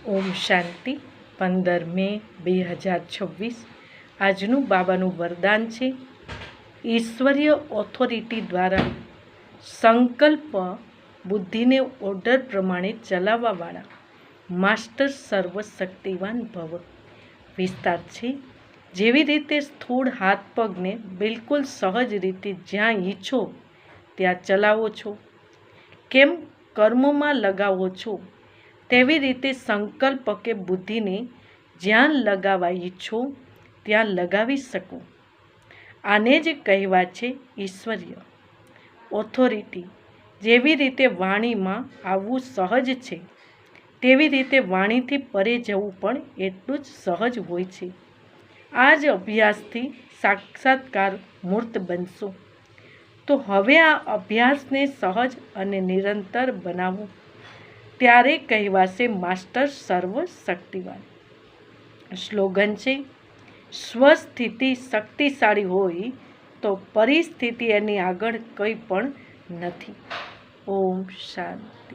ઓમ શાંતિ 15 મે 2026 આજનું બાબાનું વરદાન છે। ઈશ્વરીય ઓથોરિટી દ્વારા સંકલ્પ બુદ્ધિને ઓર્ડર પ્રમાણે ચલાવવાવાળા માસ્ટર સર્વશક્તિવાન ભવ। વિસ્તાર છે, જેવી રીતે સ્થૂળ હાથ પગને બિલકુલ સહજ રીતે જ્યાં ઈચ્છો ત્યાં ચલાવો છો, કેમ કર્મોમાં લગાવો છો, તેવી રીતે સંકલ્પ કે બુદ્ધિને જ્યાં લગાવવા ઈચ્છો ત્યાં લગાવી શકો। આને જ કહેવા છે ઈશ્વરીય ઓથોરિટી। જેવી રીતે વાણીમાં આવવું સહજ છે, તેવી રીતે વાણીથી પરે જવું પણ એટલું જ સહજ હોય છે। આ જ અભ્યાસથી સાક્ષાત્કાર મૂર્ત બનશો। તો હવે આ અભ્યાસને સહજ અને નિરંતર બનાવો, ત્યારે કહેવાશે માસ્ટર સર્વશક્તિવાન। સ્લોગન છે, સ્વસ્થિતિ શક્તિશાળી હોય તો પરિસ્થિતિ એની આગળ કંઈ પણ નથી। ઓમ શાંતિ।